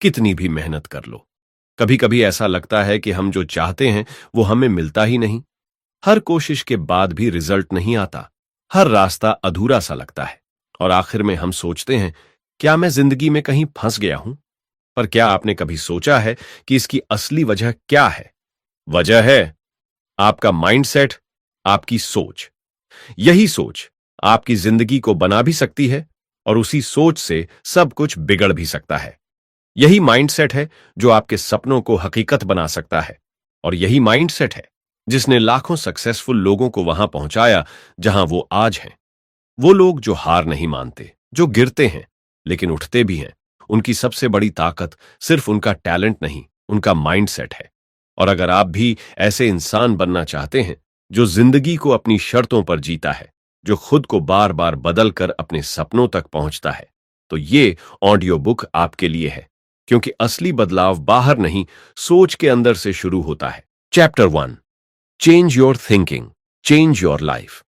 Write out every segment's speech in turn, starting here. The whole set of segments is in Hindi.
कितनी भी मेहनत कर लो। कभी कभी ऐसा लगता है कि हम जो चाहते हैं वो हमें मिलता ही नहीं। हर कोशिश के बाद भी रिजल्ट नहीं आता। हर रास्ता अधूरा सा लगता है और आखिर में हम सोचते हैं, क्या मैं जिंदगी में कहीं फंस गया हूं? पर क्या आपने कभी सोचा है कि इसकी असली वजह क्या है? वजह है आपका माइंडसेट, आपकी सोच। यही सोच आपकी जिंदगी को बना भी सकती है और उसी सोच से सब कुछ बिगड़ भी सकता है। यही माइंडसेट है जो आपके सपनों को हकीकत बना सकता है और यही माइंडसेट है जिसने लाखों सक्सेसफुल लोगों को वहां पहुंचाया जहां वो आज हैं। वो लोग जो हार नहीं मानते, जो गिरते हैं लेकिन उठते भी हैं, उनकी सबसे बड़ी ताकत सिर्फ उनका टैलेंट नहीं, उनका माइंडसेट है। और अगर आप भी ऐसे इंसान बनना चाहते हैं जो जिंदगी को अपनी शर्तों पर जीता है, जो खुद को बार बार बदल कर अपने सपनों तक पहुंचता है, तो ये ऑडियो बुक आपके लिए है। क्योंकि असली बदलाव बाहर नहीं, सोच के अंदर से शुरू होता है। Chapter 1, change your thinking, change your life.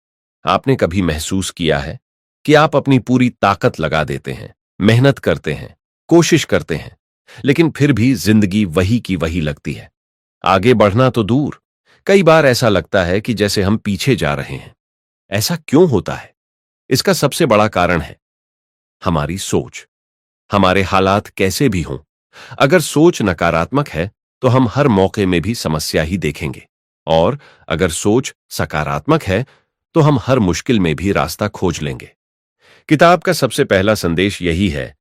आपने कभी महसूस किया है कि आप अपनी पूरी ताकत लगा देते हैं, मेहनत करते हैं, कोशिश करते हैं, लेकिन फिर भी जिंदगी वही की वही लगती है? आगे बढ़ना तो दूर, कई बार ऐसा लगता है कि जैसे हम पीछे जा रहे हैं। ऐसा क्यों होता है? इसका सबसे बड़ा कारण है हमारी सोच। हमारे हालात कैसे भी हों, अगर सोच नकारात्मक है तो हम हर मौके में भी समस्या ही देखेंगे, और अगर सोच सकारात्मक है तो हम हर मुश्किल में भी रास्ता खोज लेंगे। किताब का सबसे पहला संदेश यही है,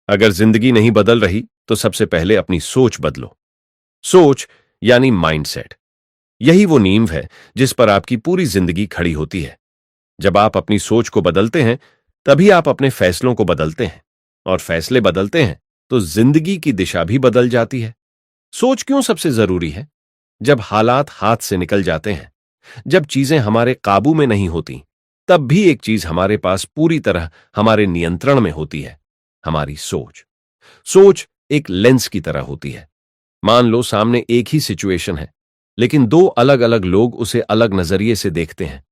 अगर जिंदगी नहीं बदल रही तो सबसे पहले अपनी सोच बदलो। सोच यानी माइंडसेट, यही वो नींव है जिस पर आपकी पूरी जिंदगी खड़ी होती है। जब आप अपनी सोच को बदलते हैं तभी आप अपने फैसलों को बदलते हैं, और फैसले बदलते हैं तो जिंदगी की दिशा भी बदल जाती है। सोच क्यों सबसे जरूरी है? जब हालात हाथ से निकल जाते हैं, जब चीजें हमारे काबू में नहीं होती, तब भी एक चीज हमारे पास पूरी तरह हमारे नियंत्रण में होती है, हमारी सोच। सोच एक लेंस की तरह होती है। मान लो सामने एक ही सिचुएशन है, लेकिन दो अलग अलग लोग उसे अलग नजरिए से देखते हैं।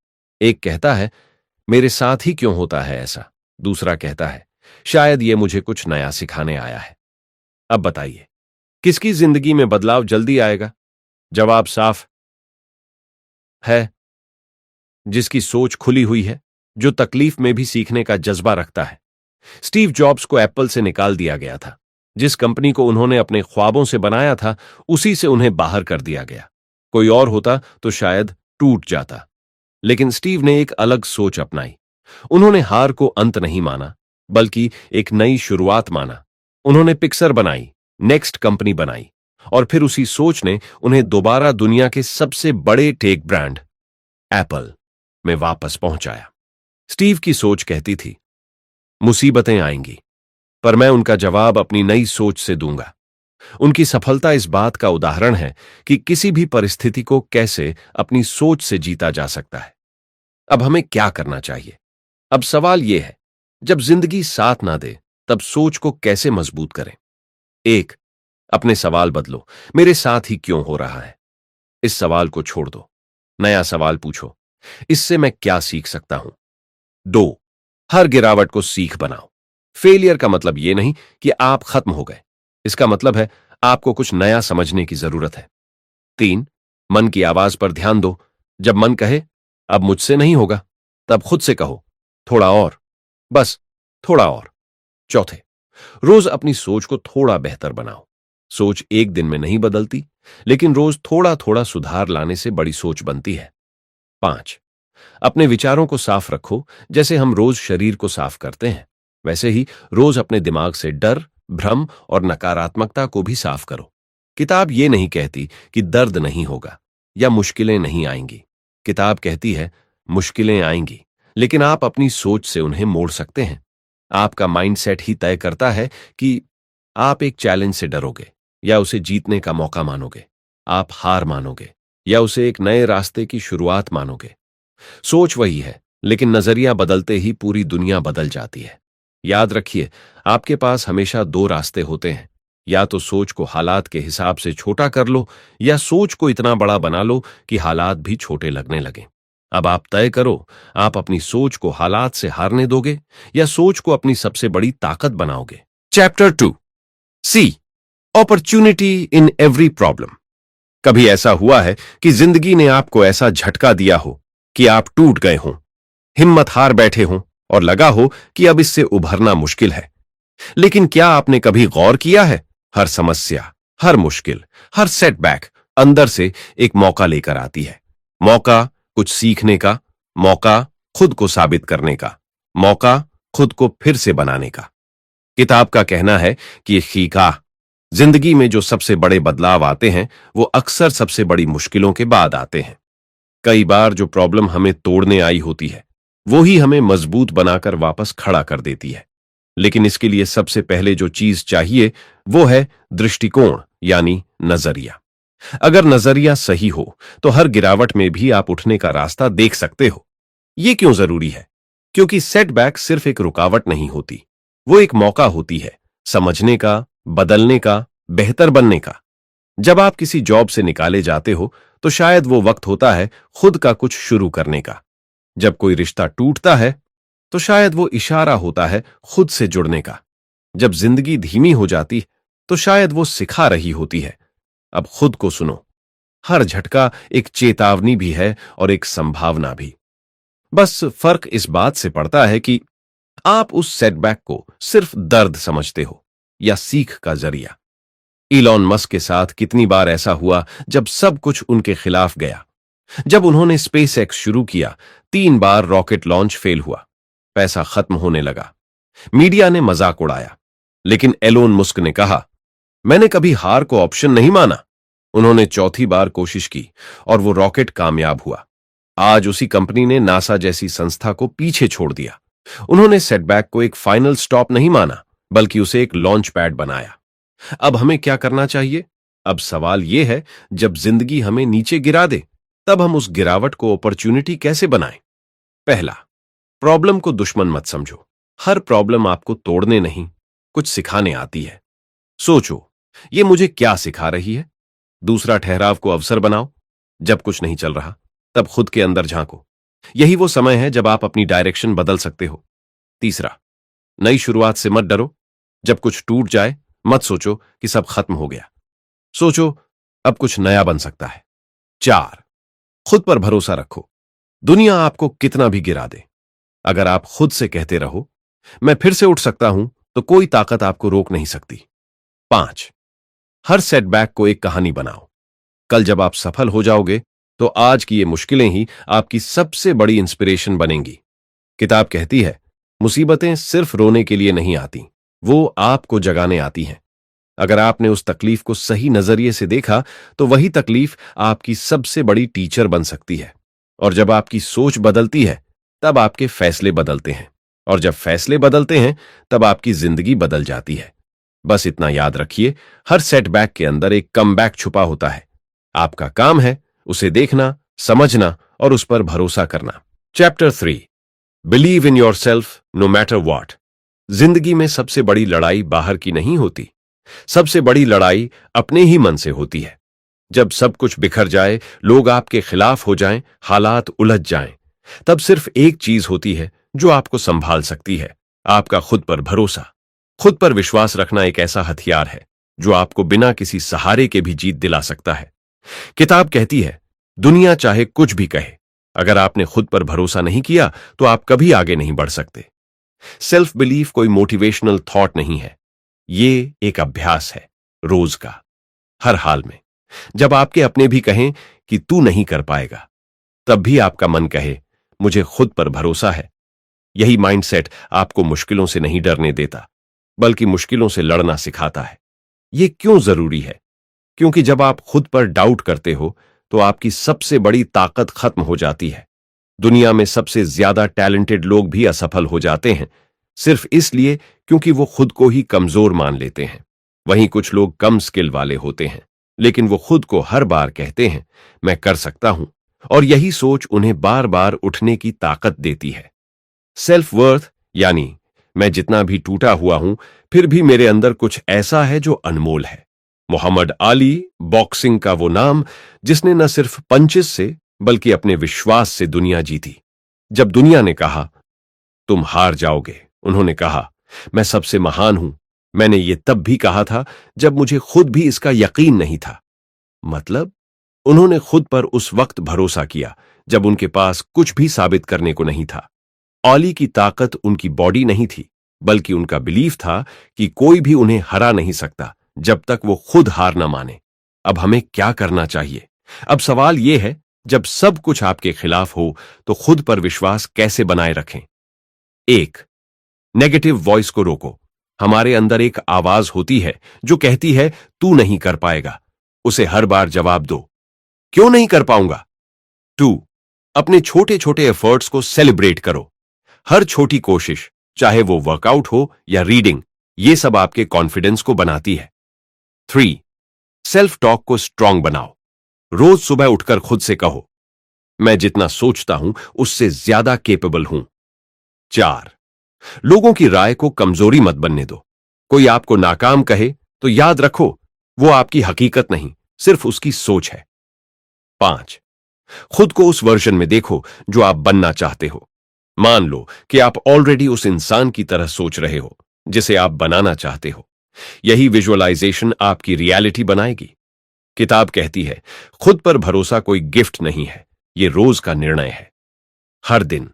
एक कहता है, मेरे साथ ही क्यों होता है ऐसा? दूसरा कहता है, शायद ये मुझे कुछ नया सिखाने आया है। अब बताइए, किसकी जिंदगी में बदलाव जल्दी आएगा? जवाब साफ है, जिसकी सोच खुली हुई है, जो तकलीफ में भी सीखने का जज्बा रखता है। स्टीव जॉब्स को एप्पल से निकाल दिया गया था। जिस कंपनी को उन्होंने अपने ख्वाबों से बनाया था, उसी से उन्हें बाहर कर दिया गया। कोई और होता तो शायद टूट जाता, लेकिन स्टीव ने एक अलग सोच अपनाई। उन्होंने हार को अंत नहीं माना, बल्कि एक नई शुरुआत माना। उन्होंने पिक्सर बनाई, नेक्स्ट कंपनी बनाई, और फिर उसी सोच ने उन्हें दोबारा दुनिया के सबसे बड़े टेक ब्रांड एप्पल में वापस पहुंचाया। स्टीव की सोच कहती थी, मुसीबतें आएंगी, पर मैं उनका जवाब अपनी नई सोच से दूंगा। उनकी सफलता इस बात का उदाहरण है कि किसी भी परिस्थिति को कैसे अपनी सोच से जीता जा सकता है। अब हमें क्या करना चाहिए? अब सवाल यह है, जब जिंदगी साथ ना दे तब सोच को कैसे मजबूत करें? 1, अपने सवाल बदलो। मेरे साथ ही क्यों हो रहा है? इस सवाल को छोड़ दो, नया सवाल पूछो, इससे मैं क्या सीख सकता हूं? 2, हर गिरावट को सीख बनाओ। फेलियर का मतलब यह नहीं कि आप खत्म हो गए, इसका मतलब है आपको कुछ नया समझने की जरूरत है। 3, मन की आवाज पर ध्यान दो। जब मन कहे अब मुझसे नहीं होगा, तब खुद से कहो, थोड़ा और, बस थोड़ा और। 4, रोज अपनी सोच को थोड़ा बेहतर बनाओ। सोच एक दिन में नहीं बदलती, लेकिन रोज थोड़ा थोड़ा सुधार लाने से बड़ी सोच बनती है। 5, अपने विचारों को साफ रखो। जैसे हम रोज शरीर को साफ करते हैं, वैसे ही रोज अपने दिमाग से डर, भ्रम और नकारात्मकता को भी साफ करो। किताब ये नहीं कहती कि दर्द नहीं होगा या मुश्किलें नहीं आएंगी। किताब कहती है, मुश्किलें आएंगी, लेकिन आप अपनी सोच से उन्हें मोड़ सकते हैं। आपका माइंडसेट ही तय करता है कि आप एक चैलेंज से डरोगे या उसे जीतने का मौका मानोगे। आप हार मानोगे या उसे एक नए रास्ते की शुरुआत मानोगे। सोच वही है, लेकिन नजरिया बदलते ही पूरी दुनिया बदल जाती है। याद रखिए, आपके पास हमेशा 2 रास्ते होते हैं। या तो सोच को हालात के हिसाब से छोटा कर लो, या सोच को इतना बड़ा बना लो कि हालात भी छोटे लगने लगें। अब आप तय करो, आप अपनी सोच को हालात से हारने दोगे या सोच को अपनी सबसे बड़ी ताकत बनाओगे। Chapter 2, see, opportunity in every problem. कभी ऐसा हुआ है कि जिंदगी ने आपको ऐसा झटका दिया हो कि आप टूट गए हों, हिम्मत हार बैठे हों और लगा हो कि अब इससे उभरना मुश्किल है। लेकिन क्या आपने कभी गौर किया है, हर समस्या, हर मुश्किल, हर सेटबैक अंदर से एक मौका लेकर आती है। मौका कुछ सीखने का, मौका खुद को साबित करने का, मौका खुद को फिर से बनाने का। किताब का कहना है कि खीका जिंदगी में जो सबसे बड़े बदलाव आते हैं वो अक्सर सबसे बड़ी मुश्किलों के बाद आते हैं। कई बार जो प्रॉब्लम हमें तोड़ने आई होती है वो ही हमें मजबूत बनाकर वापस खड़ा कर देती है। लेकिन इसके लिए सबसे पहले जो चीज चाहिए वो है दृष्टिकोण, यानी नजरिया। अगर नजरिया सही हो तो हर गिरावट में भी आप उठने का रास्ता देख सकते हो। ये क्यों जरूरी है? क्योंकि सेटबैक सिर्फ एक रुकावट नहीं होती, वो एक मौका होती है समझने का, बदलने का, बेहतर बनने का। जब आप किसी जॉब से निकाले जाते हो तो शायद वो वक्त होता है खुद का कुछ शुरू करने का। जब कोई रिश्ता टूटता है तो शायद वो इशारा होता है खुद से जुड़ने का। जब जिंदगी धीमी हो जाती तो शायद वो सिखा रही होती है, अब खुद को सुनो। हर झटका एक चेतावनी भी है और एक संभावना भी। बस फर्क इस बात से पड़ता है कि आप उस सेटबैक को सिर्फ दर्द समझते हो या सीख का जरिया। इलॉन मस्क के साथ कितनी बार ऐसा हुआ जब सब कुछ उनके खिलाफ गया। जब उन्होंने स्पेस एक्स शुरू किया, 3 बार रॉकेट लॉन्च फेल हुआ, पैसा खत्म होने लगा, मीडिया ने मजाक उड़ाया। लेकिन एलोन मस्क ने कहा, मैंने कभी हार को ऑप्शन नहीं माना। उन्होंने चौथी बार कोशिश की और वो रॉकेट कामयाब हुआ। आज उसी कंपनी ने नासा जैसी संस्था को पीछे छोड़ दिया। उन्होंने सेटबैक को एक फाइनल स्टॉप नहीं माना, बल्कि उसे एक लॉन्च पैड बनाया। अब हमें क्या करना चाहिए? अब सवाल यह है, जब जिंदगी हमें नीचे गिरा दे तब हम उस गिरावट को अपॉर्चुनिटी कैसे बनाएं? पहला, प्रॉब्लम को दुश्मन मत समझो। हर प्रॉब्लम आपको तोड़ने नहीं, कुछ सिखाने आती है। सोचो, ये मुझे क्या सिखा रही है? दूसरा, ठहराव को अवसर बनाओ। जब कुछ नहीं चल रहा तब खुद के अंदर झांको। यही वो समय है जब आप अपनी डायरेक्शन बदल सकते हो। तीसरा, नई शुरुआत से मत डरो। जब कुछ टूट जाए मत सोचो कि सब खत्म हो गया, सोचो अब कुछ नया बन सकता है। 4, खुद पर भरोसा रखो। दुनिया आपको कितना भी गिरा दे, अगर आप खुद से कहते रहो मैं फिर से उठ सकता हूं, तो कोई ताकत आपको रोक नहीं सकती। 5, हर सेटबैक को एक कहानी बनाओ। कल जब आप सफल हो जाओगे तो आज की ये मुश्किलें ही आपकी सबसे बड़ी इंस्पिरेशन बनेंगी। किताब कहती है, मुसीबतें सिर्फ रोने के लिए नहीं आती, वो आपको जगाने आती हैं। अगर आपने उस तकलीफ को सही नजरिए से देखा तो वही तकलीफ आपकी सबसे बड़ी टीचर बन सकती है। और जब आपकी सोच बदलती है तब आपके फैसले बदलते हैं, और जब फैसले बदलते हैं तब आपकी जिंदगी बदल जाती है। बस इतना याद रखिए, हर सेटबैक के अंदर एक कमबैक छुपा होता है। आपका काम है उसे देखना, समझना और उस पर भरोसा करना। Chapter 3, believe in yourself no matter what. जिंदगी में सबसे बड़ी लड़ाई बाहर की नहीं होती, सबसे बड़ी लड़ाई अपने ही मन से होती है। जब सब कुछ बिखर जाए, लोग आपके खिलाफ हो जाएं, हालात उलझ जाएं, तब सिर्फ एक चीज होती है जो आपको संभाल सकती है, आपका खुद पर भरोसा। खुद पर विश्वास रखना एक ऐसा हथियार है जो आपको बिना किसी सहारे के भी जीत दिला सकता है। किताब कहती है, दुनिया चाहे कुछ भी कहे, अगर आपने खुद पर भरोसा नहीं किया तो आप कभी आगे नहीं बढ़ सकते। सेल्फ बिलीफ कोई मोटिवेशनल थॉट नहीं है, ये एक अभ्यास है, रोज का, हर हाल में। जब आपके अपने भी कहें कि तू नहीं कर पाएगा, तब भी आपका मन कहे मुझे खुद पर भरोसा है। यही माइंडसेट आपको मुश्किलों से नहीं डरने देता, बल्कि मुश्किलों से लड़ना सिखाता है। ये क्यों जरूरी है? क्योंकि जब आप खुद पर डाउट करते हो तो आपकी सबसे बड़ी ताकत खत्म हो जाती है। दुनिया में सबसे ज्यादा टैलेंटेड लोग भी असफल हो जाते हैं, सिर्फ इसलिए क्योंकि वो खुद को ही कमजोर मान लेते हैं। वहीं कुछ लोग कम स्किल वाले होते हैं, लेकिन वो खुद को हर बार कहते हैं मैं कर सकता हूं, और यही सोच उन्हें बार बार उठने की ताकत देती है। सेल्फ वर्थ, यानी मैं जितना भी टूटा हुआ हूं फिर भी मेरे अंदर कुछ ऐसा है जो अनमोल है। मोहम्मद अली, बॉक्सिंग का वो नाम जिसने न सिर्फ पंचेस से बल्कि अपने विश्वास से दुनिया जीती। जब दुनिया ने कहा तुम हार जाओगे, उन्होंने कहा मैं सबसे महान हूं, मैंने ये तब भी कहा था जब मुझे खुद भी इसका यकीन नहीं था। मतलब उन्होंने खुद पर उस वक्त भरोसा किया जब उनके पास कुछ भी साबित करने को नहीं था। ऑली की ताकत उनकी बॉडी नहीं थी, बल्कि उनका बिलीफ था कि कोई भी उन्हें हरा नहीं सकता जब तक वो खुद हार न माने। अब हमें क्या करना चाहिए? अब सवाल यह है, जब सब कुछ आपके खिलाफ हो तो खुद पर विश्वास कैसे बनाए रखें? एक, नेगेटिव वॉइस को रोको। हमारे अंदर एक आवाज होती है जो कहती है तू नहीं कर पाएगा। उसे हर बार जवाब दो, क्यों नहीं कर पाऊंगा? टू, अपने छोटे छोटे एफर्ट्स को सेलिब्रेट करो। हर छोटी कोशिश, चाहे वो वर्कआउट हो या रीडिंग, ये सब आपके कॉन्फिडेंस को बनाती है। थ्री, सेल्फ टॉक को स्ट्रांग बनाओ। रोज सुबह उठकर खुद से कहो, मैं जितना सोचता हूं उससे ज्यादा केपेबल हूं। चार, लोगों की राय को कमजोरी मत बनने दो। कोई आपको नाकाम कहे तो याद रखो, वो आपकी हकीकत नहीं, सिर्फ उसकी सोच है। पांच, खुद को उस वर्जन में देखो जो आप बनना चाहते हो। मान लो कि आप ऑलरेडी उस इंसान की तरह सोच रहे हो जिसे आप बनाना चाहते हो। यही विजुअलाइजेशन आपकी रियलिटी बनाएगी। किताब कहती है, खुद पर भरोसा कोई गिफ्ट नहीं है, ये रोज का निर्णय है। हर दिन,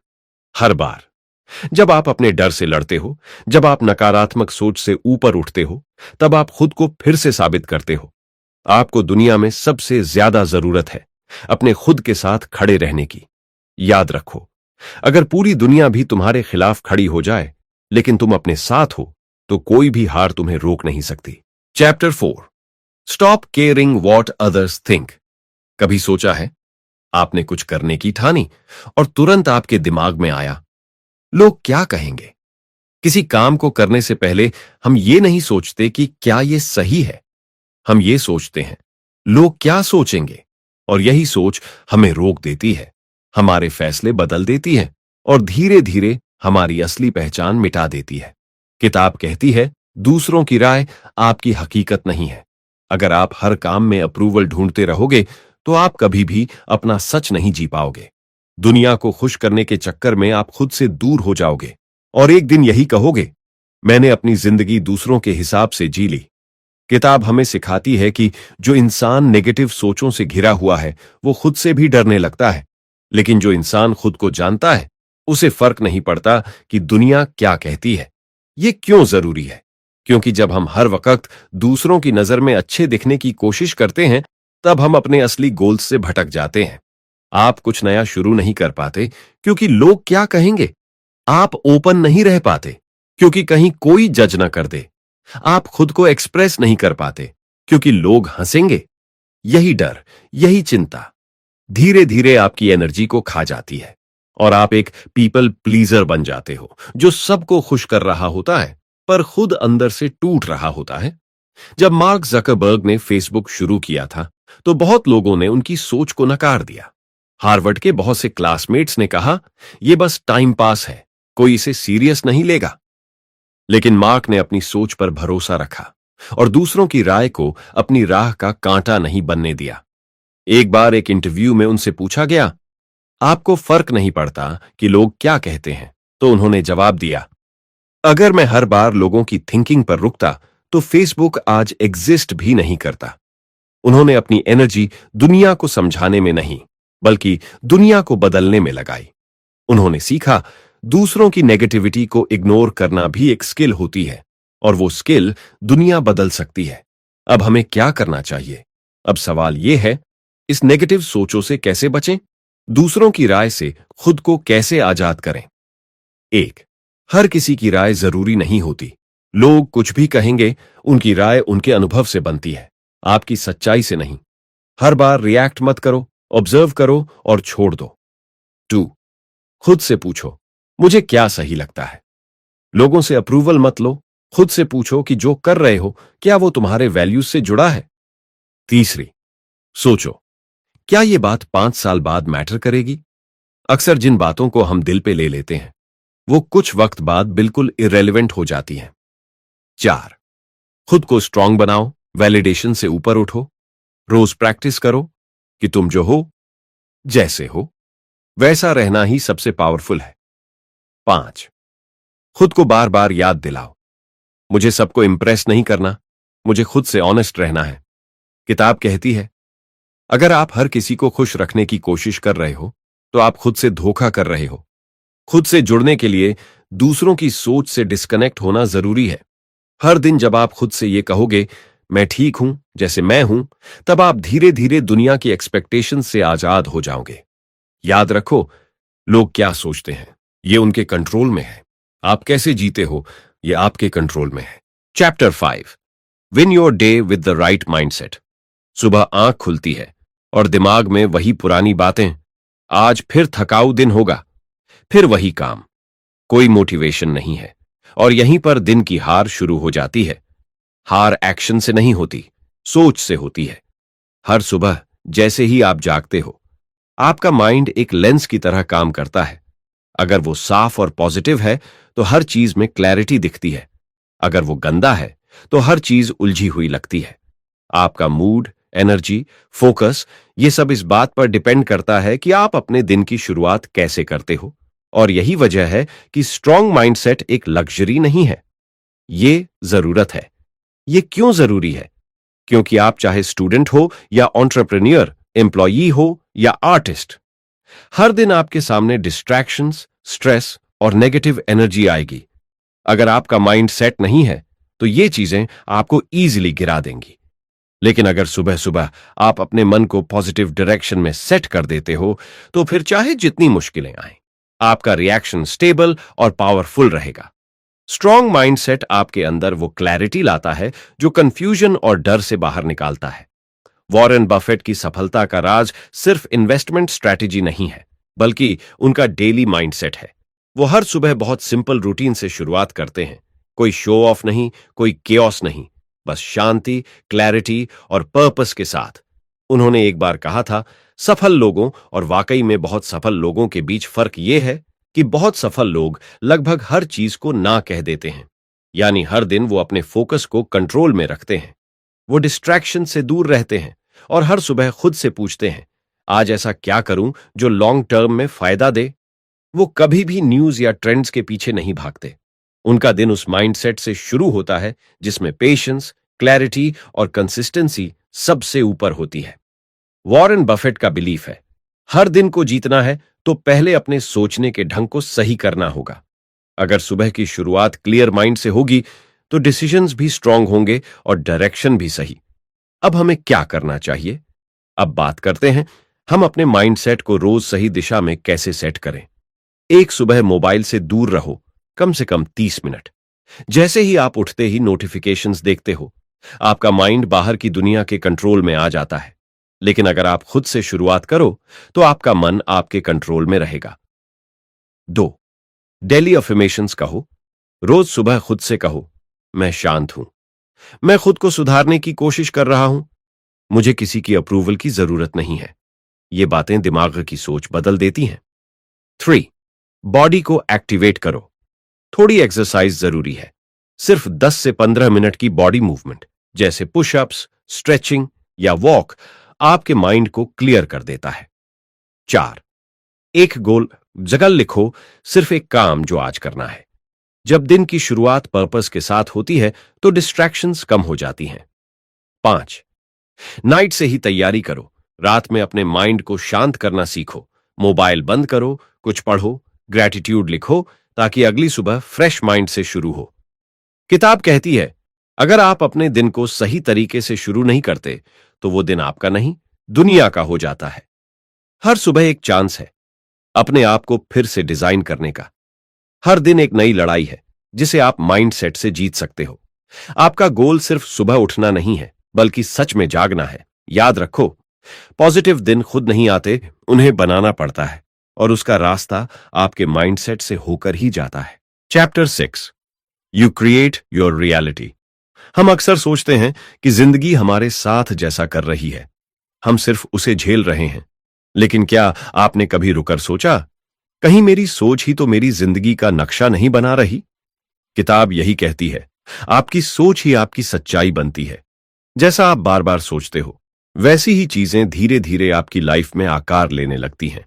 हर बार जब आप अपने डर से लड़ते हो, जब आप नकारात्मक सोच से ऊपर उठते हो, तब आप खुद को फिर से साबित करते हो। आपको दुनिया में सबसे ज्यादा जरूरत है अपने खुद के साथ खड़े रहने की। याद रखो, अगर पूरी दुनिया भी तुम्हारे खिलाफ खड़ी हो जाए, लेकिन तुम अपने साथ हो, तो कोई भी हार तुम्हें रोक नहीं सकती। Chapter 4, stop caring what others think. कभी सोचा है, आपने कुछ करने की ठानी और तुरंत आपके दिमाग में आया, लोग क्या कहेंगे? किसी काम को करने से पहले हम ये नहीं सोचते कि क्या ये सही है। हम ये सोचते हैं, लोग क्या सोचेंगे? और यही सोच हमें रोक देती है, हमारे फैसले बदल देती है और धीरे धीरे हमारी असली पहचान मिटा देती है। किताब कहती है, दूसरों की राय आपकी हकीकत नहीं है। अगर आप हर काम में अप्रूवल ढूंढते रहोगे तो आप कभी भी अपना सच नहीं जी पाओगे। दुनिया को खुश करने के चक्कर में आप खुद से दूर हो जाओगे और एक दिन यही कहोगे, मैंने अपनी जिंदगी दूसरों के हिसाब से जी ली। किताब हमें सिखाती है कि जो इंसान नेगेटिव सोचों से घिरा हुआ है वो खुद से भी डरने लगता है, लेकिन जो इंसान खुद को जानता है उसे फर्क नहीं पड़ता कि दुनिया क्या कहती है। ये क्यों जरूरी है? क्योंकि जब हम हर वक्त दूसरों की नजर में अच्छे दिखने की कोशिश करते हैं, तब हम अपने असली गोल्स से भटक जाते हैं। आप कुछ नया शुरू नहीं कर पाते क्योंकि लोग क्या कहेंगे। आप ओपन नहीं रह पाते क्योंकि कहीं कोई जज ना कर दे। आप खुद को एक्सप्रेस नहीं कर पाते क्योंकि लोग हंसेंगे। यही डर, यही चिंता धीरे धीरे आपकी एनर्जी को खा जाती है और आप एक पीपल प्लीजर बन जाते हो जो सबको खुश कर रहा होता है पर खुद अंदर से टूट रहा होता है। जब मार्क जकरबर्ग ने फेसबुक शुरू किया था तो बहुत लोगों ने उनकी सोच को नकार दिया। हार्वर्ड के बहुत से क्लासमेट्स ने कहा, यह बस टाइम पास है, कोई इसे सीरियस नहीं लेगा। लेकिन मार्क ने अपनी सोच पर भरोसा रखा और दूसरों की राय को अपनी राह का कांटा नहीं बनने दिया। एक बार एक इंटरव्यू में उनसे पूछा गया, आपको फर्क नहीं पड़ता कि लोग क्या कहते हैं? तो उन्होंने जवाब दिया, अगर मैं हर बार लोगों की थिंकिंग पर रुकता तो फेसबुक आज एग्जिस्ट भी नहीं करता। उन्होंने अपनी एनर्जी दुनिया को समझाने में नहीं, बल्कि दुनिया को बदलने में लगाई। उन्होंने सीखा, दूसरों की नेगेटिविटी को इग्नोर करना भी एक स्किल होती है और वो स्किल दुनिया बदल सकती है। अब हमें क्या करना चाहिए? अब सवाल यह है, इस नेगेटिव सोचों से कैसे बचें? दूसरों की राय से खुद को कैसे आजाद करें? एक, हर किसी की राय जरूरी नहीं होती। लोग कुछ भी कहेंगे, उनकी राय उनके अनुभव से बनती है, आपकी सच्चाई से नहीं। हर बार रिएक्ट मत करो, ऑब्जर्व करो और छोड़ दो। 2, खुद से पूछो, मुझे क्या सही लगता है? लोगों से अप्रूवल मत लो, खुद से पूछो कि जो कर रहे हो क्या वो तुम्हारे वैल्यूज से जुड़ा है? तीसरी, सोचो, क्या ये बात 5 साल बाद मैटर करेगी? अक्सर जिन बातों को हम दिल पे ले लेते हैं वो कुछ वक्त बाद बिल्कुल इररेलेवेंट हो जाती हैं। 4, खुद को स्ट्रांग बनाओ, वैलिडेशन से ऊपर उठो। रोज प्रैक्टिस करो कि तुम जो हो, जैसे हो, वैसा रहना ही सबसे पावरफुल है। 5, खुद को बार बार याद दिलाओ, मुझे सबको इम्प्रेस नहीं करना, मुझे खुद से ऑनेस्ट रहना है। किताब कहती है, अगर आप हर किसी को खुश रखने की कोशिश कर रहे हो तो आप खुद से धोखा कर रहे हो। खुद से जुड़ने के लिए दूसरों की सोच से डिस्कनेक्ट होना जरूरी है। हर दिन जब आप खुद से ये कहोगे, मैं ठीक हूं जैसे मैं हूं, तब आप धीरे धीरे दुनिया की एक्सपेक्टेशन से आजाद हो जाओगे। याद रखो, लोग क्या सोचते हैं ये उनके कंट्रोल में है। आप कैसे जीते हो ये आपके कंट्रोल में है। Chapter 5, win your day with the right mindset. सुबह आंख खुलती है और दिमाग में वही पुरानी बातें, आज फिर थकाऊ दिन होगा, फिर वही काम, कोई मोटिवेशन नहीं है। और यहीं पर दिन की हार शुरू हो जाती है। हार एक्शन से नहीं होती, सोच से होती है। हर सुबह जैसे ही आप जागते हो, आपका माइंड एक लेंस की तरह काम करता है। अगर वो साफ और पॉजिटिव है तो हर चीज में क्लैरिटी दिखती है। अगर वो गंदा है तो हर चीज उलझी हुई लगती है। आपका मूड, एनर्जी, फोकस, ये सब इस बात पर डिपेंड करता है कि आप अपने दिन की शुरुआत कैसे करते हो। और यही वजह है कि स्ट्रांग माइंडसेट एक लग्जरी नहीं है, ये जरूरत है। ये क्यों जरूरी है? क्योंकि आप चाहे स्टूडेंट हो या एंटरप्रेन्योर, एम्प्लॉई हो या आर्टिस्ट, हर दिन आपके सामने डिस्ट्रैक्शंस, स्ट्रेस और नेगेटिव एनर्जी आएगी। अगर आपका माइंड सेट नहीं है तो ये चीजें आपको इजीली गिरा देंगी। लेकिन अगर सुबह सुबह आप अपने मन को पॉजिटिव डायरेक्शन में सेट कर देते हो तो फिर चाहे जितनी मुश्किलें आएं, आपका रिएक्शन स्टेबल और पावरफुल रहेगा। स्ट्रांग माइंडसेट आपके अंदर वो क्लैरिटी लाता है जो कंफ्यूजन और डर से बाहर निकालता है। वॉरेन बफेट की सफलता का राज सिर्फ इन्वेस्टमेंट स्ट्रैटेजी नहीं है, बल्कि उनका डेली माइंडसेट है। वो हर सुबह बहुत सिंपल रूटीन से शुरुआत करते हैं। कोई शो ऑफ नहीं, कोई केओस नहीं, बस शांति, क्लैरिटी और पर्पस के साथ। उन्होंने एक बार कहा था, सफल लोगों और वाकई में बहुत सफल लोगों के बीच फर्क यह है कि बहुत सफल लोग लगभग हर चीज को ना कह देते हैं। यानी हर दिन वो अपने फोकस को कंट्रोल में रखते हैं। वो डिस्ट्रैक्शन से दूर रहते हैं और हर सुबह खुद से पूछते हैं, आज ऐसा क्या करूं जो लॉन्ग टर्म में फायदा दे। वो कभी भी न्यूज या ट्रेंड्स के पीछे नहीं भागते। उनका दिन उस माइंडसेट से शुरू होता है जिसमें पेशेंस, क्लैरिटी और कंसिस्टेंसी सबसे ऊपर होती है। वॉरेन बफेट का बिलीफ है, हर दिन को जीतना है तो पहले अपने सोचने के ढंग को सही करना होगा। अगर सुबह की शुरुआत क्लियर माइंड से होगी तो डिसीजंस भी स्ट्रांग होंगे और डायरेक्शन भी सही। अब हमें क्या करना चाहिए? अब बात करते हैं हम अपने माइंडसेट को रोज सही दिशा में कैसे सेट करें। एक, सुबह मोबाइल से दूर रहो, कम से कम 30 मिनट। जैसे ही आप उठते ही नोटिफिकेशंस देखते हो, आपका माइंड बाहर की दुनिया के कंट्रोल में आ जाता है। लेकिन अगर आप खुद से शुरुआत करो तो आपका मन आपके कंट्रोल में रहेगा। 2, डेली अफर्मेशंस कहो। रोज सुबह खुद से कहो, मैं शांत हूं, मैं खुद को सुधारने की कोशिश कर रहा हूं, मुझे किसी की अप्रूवल की जरूरत नहीं है। ये बातें दिमाग की सोच बदल देती हैं। 3, बॉडी को एक्टिवेट करो। थोड़ी एक्सरसाइज जरूरी है, सिर्फ 10 से 15 मिनट की बॉडी मूवमेंट जैसे पुशअप्स, स्ट्रेचिंग या वॉक आपके माइंड को क्लियर कर देता है। 4, एक गोल जगह लिखो, सिर्फ एक काम जो आज करना है। जब दिन की शुरुआत पर्पस के साथ होती है तो डिस्ट्रैक्शंस कम हो जाती हैं। 5, नाइट से ही तैयारी करो। रात में अपने माइंड को शांत करना सीखो। मोबाइल बंद करो, कुछ पढ़ो, ग्रैटिट्यूड लिखो, ताकि अगली सुबह फ्रेश माइंड से शुरू हो। किताब कहती है, अगर आप अपने दिन को सही तरीके से शुरू नहीं करते तो वो दिन आपका नहीं, दुनिया का हो जाता है। हर सुबह एक चांस है अपने आप को फिर से डिजाइन करने का। हर दिन एक नई लड़ाई है जिसे आप माइंडसेट से जीत सकते हो। आपका गोल सिर्फ सुबह उठना नहीं है, बल्कि सच में जागना है। याद रखो, पॉजिटिव दिन खुद नहीं आते, उन्हें बनाना पड़ता है और उसका रास्ता आपके माइंडसेट से होकर ही जाता है। Chapter 6, you create your reality. हम अक्सर सोचते हैं कि जिंदगी हमारे साथ जैसा कर रही है, हम सिर्फ उसे झेल रहे हैं। लेकिन क्या आपने कभी रुकर सोचा, कहीं मेरी सोच ही तो मेरी जिंदगी का नक्शा नहीं बना रही? किताब यही कहती है, आपकी सोच ही आपकी सच्चाई बनती है। जैसा आप बार बार सोचते हो, वैसी ही चीजें धीरे धीरे आपकी लाइफ में आकार लेने लगती हैं।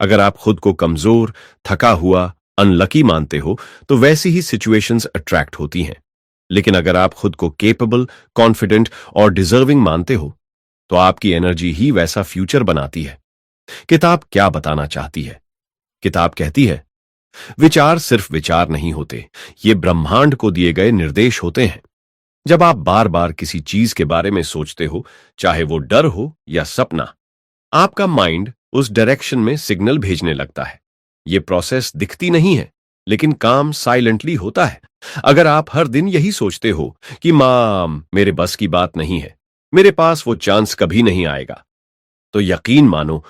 अगर आप खुद को कमजोर, थका हुआ, अनलकी मानते हो तो वैसी ही सिचुएशंस अट्रैक्ट होती हैं। लेकिन अगर आप खुद को केपेबल, कॉन्फिडेंट और डिजर्विंग मानते हो, तो आपकी एनर्जी ही वैसा फ्यूचर बनाती है। किताब क्या बताना चाहती है? किताब कहती है, विचार सिर्फ विचार नहीं होते, ये ब्रह्मांड को दिए गए निर्देश होते हैं। जब आप बार बार किसी चीज के बारे में सोचते हो, चाहे वो डर हो या सपना, आपका माइंड उस डायरेक्शन में सिग्नल भेजने लगता है। ये प्रोसेस दिखती नहीं है, लेकिन काम साइलेंटली होता है। अगर आप हर दिन यही सोचते हो कि मां, मेरे बस की बात नहीं है, मेरे पास वो चांस कभी नहीं आएगा, तो यकीन मानो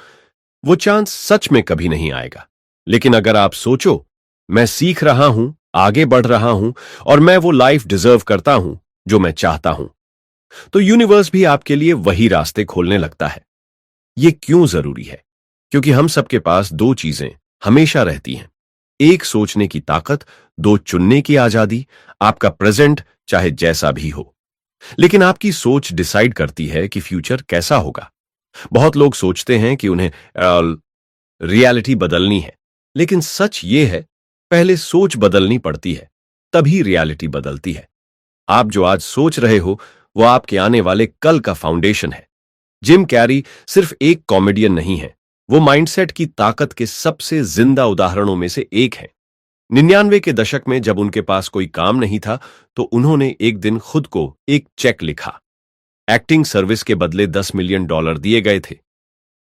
वो चांस सच में कभी नहीं आएगा। लेकिन अगर आप सोचो, मैं सीख रहा हूं, आगे बढ़ रहा हूं और मैं वो लाइफ डिजर्व करता हूं जो मैं चाहता हूं, तो यूनिवर्स भी आपके लिए वही रास्ते खोलने लगता है। ये क्यों जरूरी है? क्योंकि हम सबके पास दो चीजें हमेशा रहती हैं। एक, सोचने की ताकत, दो, चुनने की आजादी। आपका प्रेजेंट चाहे जैसा भी हो, लेकिन आपकी सोच डिसाइड करती है कि फ्यूचर कैसा होगा। बहुत लोग सोचते हैं कि उन्हें रियलिटी बदलनी है, लेकिन सच ये है, पहले सोच बदलनी पड़ती है, तभी रियलिटी बदलती है। आप जो आज सोच रहे हो, वो आपके आने वाले कल का फाउंडेशन है। जिम कैरी सिर्फ एक कॉमेडियन नहीं है, वो माइंडसेट की ताकत के सबसे जिंदा उदाहरणों में से एक है। 99 के दशक में जब उनके पास कोई काम नहीं था, तो उन्होंने एक दिन खुद को एक चेक लिखा। एक्टिंग सर्विस के बदले $10 मिलियन दिए गए थे।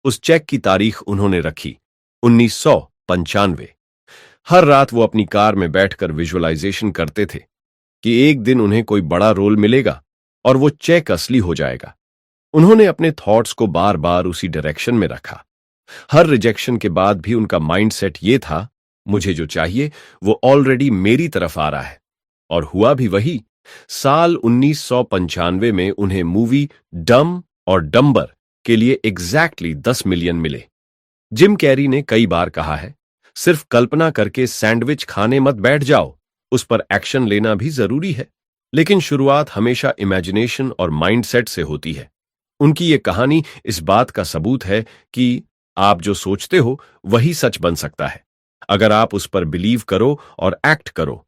उस चेक की तारीख उन्होंने रखी 1995। हर रात वो अपनी कार में बैठकर विजुअलाइजेशन करते थे कि एक दिन उन्हें कोई बड़ा रोल मिलेगा और वो चेक असली हो जाएगा। उन्होंने अपने थॉट्स को बार बार उसी डायरेक्शन में रखा। हर रिजेक्शन के बाद भी उनका माइंडसेट ये था, मुझे जो चाहिए वो ऑलरेडी मेरी तरफ आ रहा है। और हुआ भी वही। साल 1995 में उन्हें मूवी डम और डम्बर के लिए एग्जैक्टली 10 मिलियन मिले। जिम कैरी ने कई बार कहा है, सिर्फ कल्पना करके सैंडविच खाने मत बैठ जाओ, उस पर एक्शन लेना भी जरूरी है। लेकिन शुरुआत हमेशा इमेजिनेशन और माइंडसेट से होती है। उनकी ये कहानी इस बात का सबूत है कि आप जो सोचते हो वही सच बन सकता है, अगर आप उस पर बिलीव करो और एक्ट करो।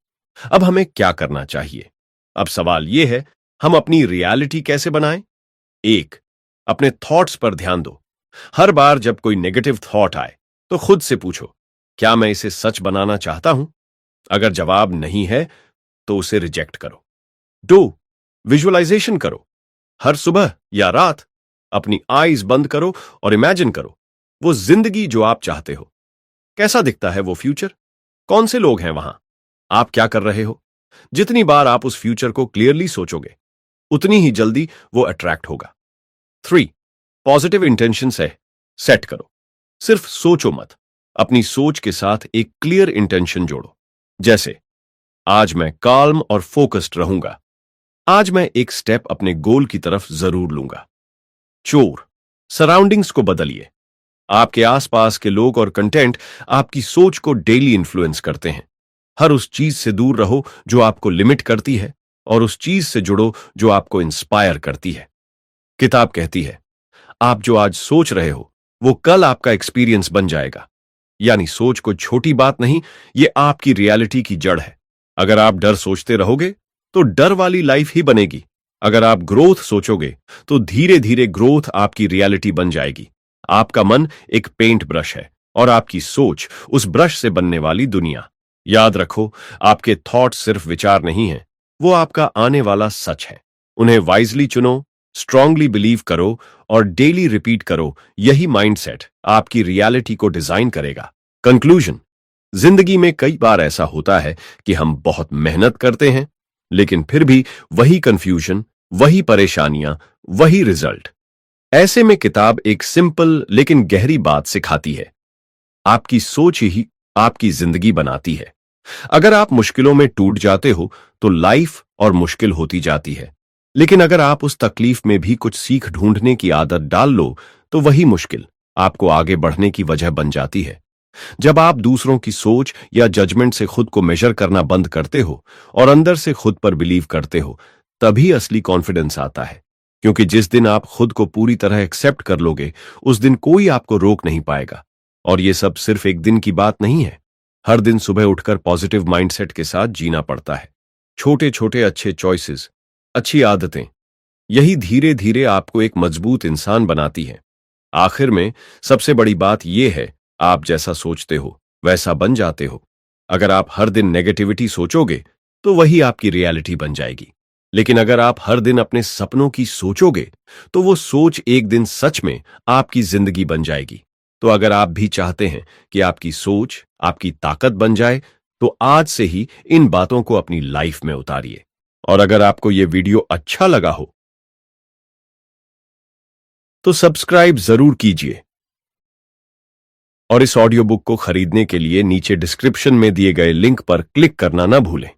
अब हमें क्या करना चाहिए? अब सवाल यह है, हम अपनी रियलिटी कैसे बनाएं? एक, अपने थॉट्स पर ध्यान दो। हर बार जब कोई नेगेटिव थॉट आए, तो खुद से पूछो, क्या मैं इसे सच बनाना चाहता हूं? अगर जवाब नहीं है, तो उसे रिजेक्ट करो। दो, विजुअलाइजेशन करो। हर सुबह या रात अपनी आईज बंद करो और इमेजिन करो वो जिंदगी जो आप चाहते हो। कैसा दिखता है वो फ्यूचर? कौन से लोग हैं वहां? आप क्या कर रहे हो? जितनी बार आप उस फ्यूचर को क्लियरली सोचोगे, उतनी ही जल्दी वो अट्रैक्ट होगा। 3, पॉजिटिव इंटेंशन से सेट करो। सिर्फ सोचो मत, अपनी सोच के साथ एक क्लियर इंटेंशन जोड़ो। जैसे, आज मैं काल्म और फोकस्ड रहूंगा। आज मैं एक स्टेप अपने गोल की तरफ जरूर लूंगा। चोर, सराउंडिंग्स को बदलिए। आपके आसपास के लोग और कंटेंट आपकी सोच को डेली इन्फ्लुएंस करते हैं। हर उस चीज से दूर रहो जो आपको लिमिट करती है, और उस चीज से जुड़ो जो आपको इंस्पायर करती है। किताब कहती है, आप जो आज सोच रहे हो वो कल आपका एक्सपीरियंस बन जाएगा। यानी सोच को छोटी बात नहीं, ये आपकी रियलिटी की जड़ है। अगर आप डर सोचते रहोगे तो डर वाली लाइफ ही बनेगी। अगर आप ग्रोथ सोचोगे तो धीरे धीरे ग्रोथ आपकी रियलिटी बन जाएगी। आपका मन एक पेंट ब्रश है और आपकी सोच उस ब्रश से बनने वाली दुनिया। याद रखो, आपके थॉट्स सिर्फ विचार नहीं हैं, वो आपका आने वाला सच है। उन्हें वाइजली चुनो, स्ट्रांगली बिलीव करो और डेली रिपीट करो। यही माइंडसेट आपकी रियलिटी को डिजाइन करेगा। कंक्लूजन, जिंदगी में कई बार ऐसा होता है कि हम बहुत मेहनत करते हैं, लेकिन फिर भी वही कंफ्यूजन, वही परेशानियां, वही रिजल्ट। ऐसे में किताब एक सिंपल लेकिन गहरी बात सिखाती है, आपकी सोच ही आपकी जिंदगी बनाती है। अगर आप मुश्किलों में टूट जाते हो तो लाइफ और मुश्किल होती जाती है, लेकिन अगर आप उस तकलीफ में भी कुछ सीख ढूंढने की आदत डाल लो, तो वही मुश्किल आपको आगे बढ़ने की वजह बन जाती है। जब आप दूसरों की सोच या जजमेंट से खुद को मेजर करना बंद करते हो और अंदर से खुद पर बिलीव करते हो, तभी असली कॉन्फिडेंस आता है। क्योंकि जिस दिन आप खुद को पूरी तरह एक्सेप्ट कर लोगे, उस दिन कोई आपको रोक नहीं पाएगा। और ये सब सिर्फ एक दिन की बात नहीं है, हर दिन सुबह उठकर पॉजिटिव माइंडसेट के साथ जीना पड़ता है। छोटे छोटे अच्छे चॉइसेस, अच्छी आदतें, यही धीरे धीरे आपको एक मजबूत इंसान बनाती है। आखिर में सबसे बड़ी बात यह है, आप जैसा सोचते हो वैसा बन जाते हो। अगर आप हर दिन नेगेटिविटी सोचोगे तो वही आपकी रियलिटी बन जाएगी। लेकिन अगर आप हर दिन अपने सपनों की सोचोगे तो वो सोच एक दिन सच में आपकी जिंदगी बन जाएगी। तो अगर आप भी चाहते हैं कि आपकी सोच आपकी ताकत बन जाए, तो आज से ही इन बातों को अपनी लाइफ में उतारिए। और अगर आपको यह वीडियो अच्छा लगा हो तो सब्सक्राइब जरूर कीजिए, और इस ऑडियो बुक को खरीदने के लिए नीचे डिस्क्रिप्शन में दिए गए लिंक पर क्लिक करना ना भूलें।